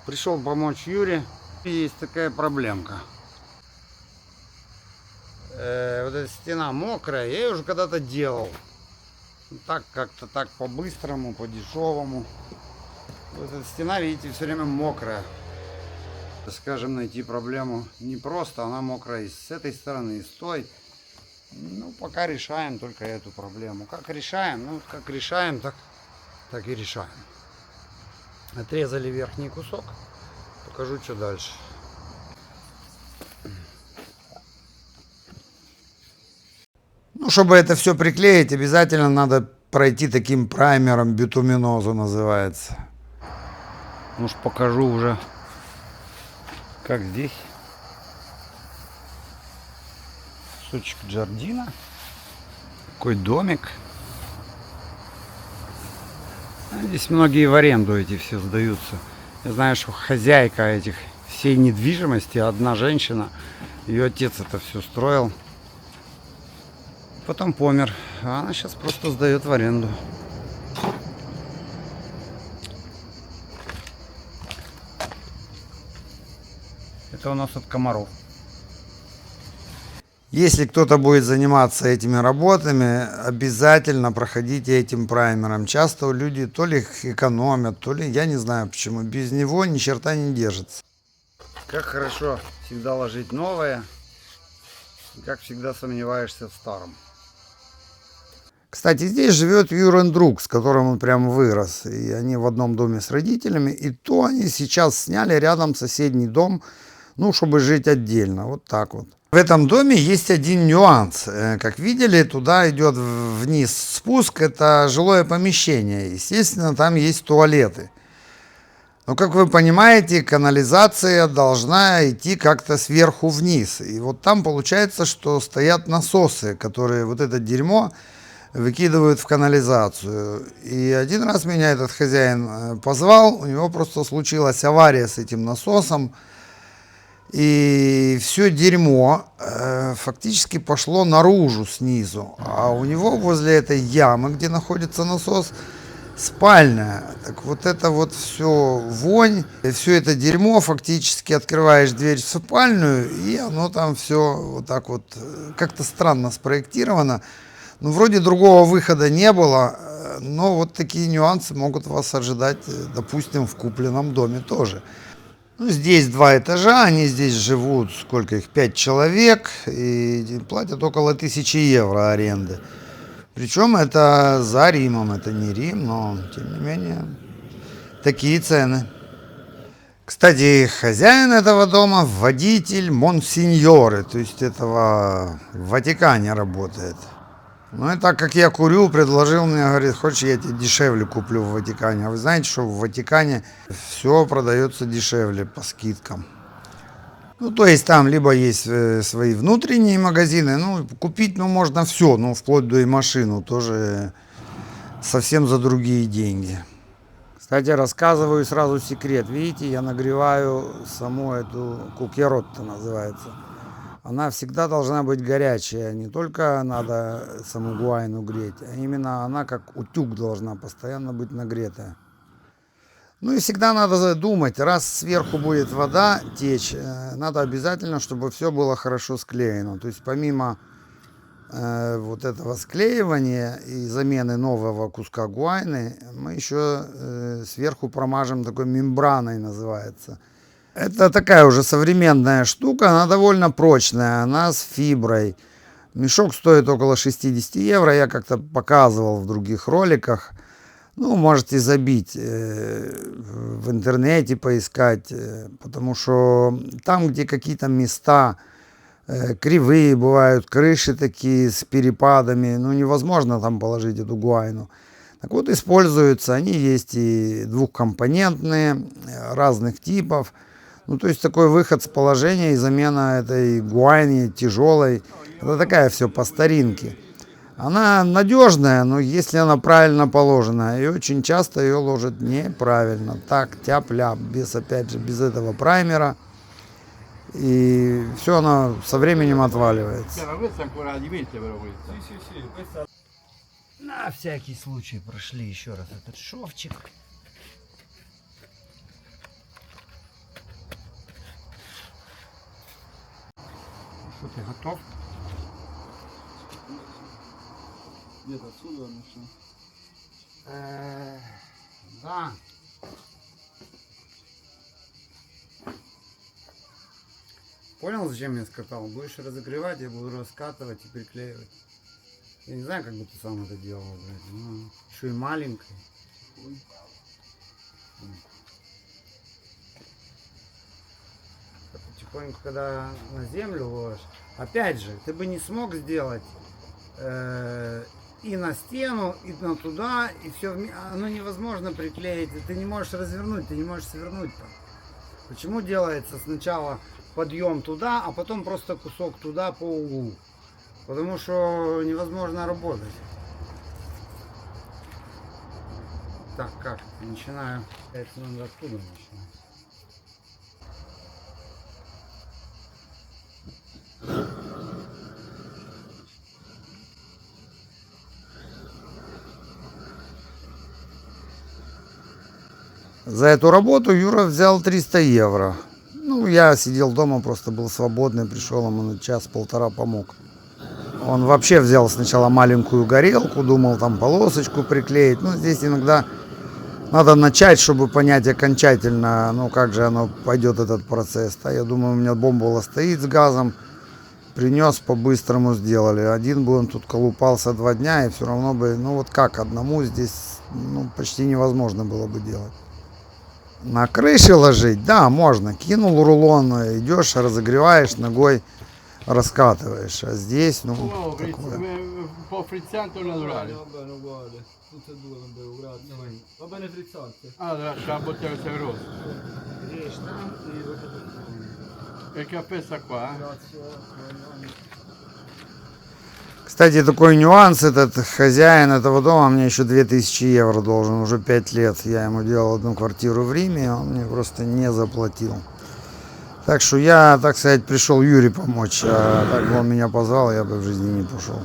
Пришел помочь Юре. И есть такая проблемка. Вот эта стена мокрая. Я ее уже когда-то делал. Так, как-то так по-быстрому, по-дешевому. Вот эта стена, видите, все время мокрая. Скажем, найти проблему не просто. Она мокрая и с этой стороны, и с той. Ну, пока решаем только эту проблему. Как решаем? Ну, как решаем, так и решаем. Отрезали верхний кусок. Покажу, что дальше. Ну, чтобы это все приклеить, обязательно надо пройти таким праймером, битуминозу называется. Ну, покажу уже, как здесь. Кусочек Джардина. Такой домик. Здесь многие в аренду эти все сдаются. Я знаю, что хозяйка этих всей недвижимости, одна женщина, ее отец это все строил. Потом помер. А она сейчас просто сдает в аренду. Это у нас от комаров. Если кто-то будет заниматься этими работами, обязательно проходите этим праймером. Часто люди то ли их экономят, то ли, я не знаю почему, без него ни черта не держится. Как хорошо всегда ложить новое, и как всегда сомневаешься в старом. Кстати, здесь живет Юрин друг, с которым он прям вырос. И они в одном доме с родителями. И то они сейчас сняли рядом соседний дом, ну, чтобы жить отдельно. Вот так вот. В этом доме есть один нюанс. Как видели, туда идет вниз спуск. Это жилое помещение. Естественно, там есть туалеты. Но, как вы понимаете, канализация должна идти как-то сверху вниз. И вот там получается, что стоят насосы, которые вот это дерьмо выкидывают в канализацию. И один раз меня этот хозяин позвал, у него просто случилась авария с этим насосом, и все дерьмо фактически пошло наружу снизу, а у него возле этой ямы, где находится насос, спальня. Так вот это вот все вонь, все это дерьмо, фактически открываешь дверь в спальню, и оно там все вот так вот как-то странно спроектировано. Ну, вроде другого выхода не было, но вот такие нюансы могут вас ожидать, допустим, в купленном доме тоже. Ну, здесь 2 этажа, они здесь живут, сколько их, 5 человек, и платят около 1000 евро аренды. Причем это за Римом, это не Рим, но тем не менее такие цены. Кстати, хозяин этого дома водитель Монсеньоры, то есть этого в Ватикане работает. Ну и так как я курю, предложил мне, говорит, хочешь, я тебе дешевле куплю в Ватикане. А вы знаете, что в Ватикане все продается дешевле по скидкам. Ну, то есть там либо есть свои внутренние магазины, ну, купить, ну, можно все, ну, вплоть до и машину, тоже совсем за другие деньги. Кстати, рассказываю сразу секрет. Видите, я нагреваю саму эту кукеротто называется. Она всегда должна быть горячая. Не только надо саму гуайну греть, а именно она как утюг должна постоянно быть нагретая. Ну и всегда надо думать, раз сверху будет вода течь, надо обязательно, чтобы все было хорошо склеено. То есть помимо вот этого склеивания и замены нового куска гуайны, мы еще сверху промажем такой мембраной, называется. Это такая уже современная штука, она довольно прочная, она с фиброй. Мешок стоит около 60 евро, я как-то показывал в других роликах. Ну, можете забить в интернете, поискать, потому что там, где какие-то места кривые бывают, крыши такие с перепадами, ну, невозможно там положить эту гуайну. Так вот, используются, они есть и двухкомпонентные, разных типов. Ну, то есть такой выход с положения и замена этой гуайни тяжелой. Это такая все по старинке. Она надежная, но если она правильно положена, и очень часто ее ложат неправильно. Так, тяп-ляп, без, опять же, без этого праймера. И все оно со временем отваливается. На всякий случай прошли еще раз этот шовчик. Что, ты готов? Где-то отсюда начну. Да. Понял, зачем я скатал? Будешь разогревать, я буду раскатывать и приклеивать. Я не знаю, как бы ты сам это делал, блядь. Ну, еще и маленькой. Потихоньку, когда на землю ложишь, опять же, ты бы не смог сделать и на стену, и на туда, и все, оно невозможно приклеить, и ты не можешь развернуть, ты не можешь свернуть там. Почему делается сначала подъем туда, а потом просто кусок туда по углу? Потому что невозможно работать. Так, как? Начинаю. Это надо оттуда начинать. За эту работу Юра взял 300 евро. Ну, я сидел дома, просто был свободный, пришел ему на час-полтора помог. Он вообще взял сначала маленькую горелку, думал там полосочку приклеить. Ну, здесь иногда надо начать, чтобы понять окончательно, ну, как же оно пойдет, этот процесс. А я думаю, у меня бомбула стоит с газом, принес, по-быстрому сделали. Один бы он тут колупался 2 дня, и все равно бы, ну, вот как одному здесь, ну, почти невозможно было бы делать. На крыше ложить, да, можно. Кинул рулон, идешь, разогреваешь, ногой раскатываешь. А здесь, ну, такое. Un po' frizzante o naturale? Va bene, uguale. Tutte e due non bevo, grazie. Va bene frizzante. Allora, c'è la bottiglia questa grossa. Греешь там и вот это. E il caffè sta qua, eh? Grazie. Кстати, такой нюанс, этот хозяин этого дома мне еще 2000 евро должен, уже 5 лет. Я ему делал одну квартиру в Риме, он мне просто не заплатил. Так что я, так сказать, пришел Юре помочь, а так бы он меня позвал, я бы в жизни не пошел.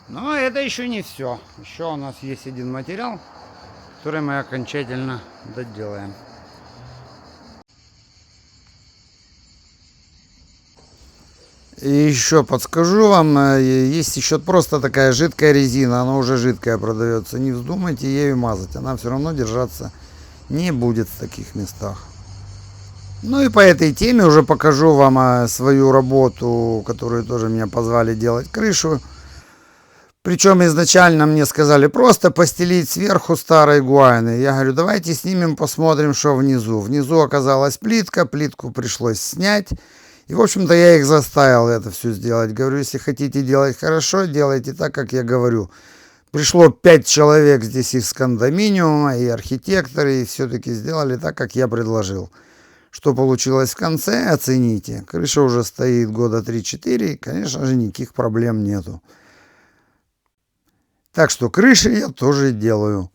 Но это еще не все. Еще у нас есть один материал, который мы окончательно доделаем. И еще подскажу вам, есть еще просто такая жидкая резина, она уже жидкая продается. Не вздумайте ею мазать, она все равно держаться не будет в таких местах. Ну и по этой теме уже покажу вам свою работу, которую тоже меня позвали делать крышу. Причем изначально мне сказали просто постелить сверху старой гуайны. Я говорю, давайте снимем, посмотрим, что внизу. Внизу оказалась плитка, плитку пришлось снять. И, в общем-то, я их заставил это все сделать. Говорю, если хотите делать хорошо, делайте так, как я говорю. Пришло 5 человек здесь из кондоминиума, и архитекторы, и все-таки сделали так, как я предложил. Что получилось в конце, оцените. Крыша уже стоит года 3-4, и, конечно же, никаких проблем нету. Так что крыши я тоже делаю.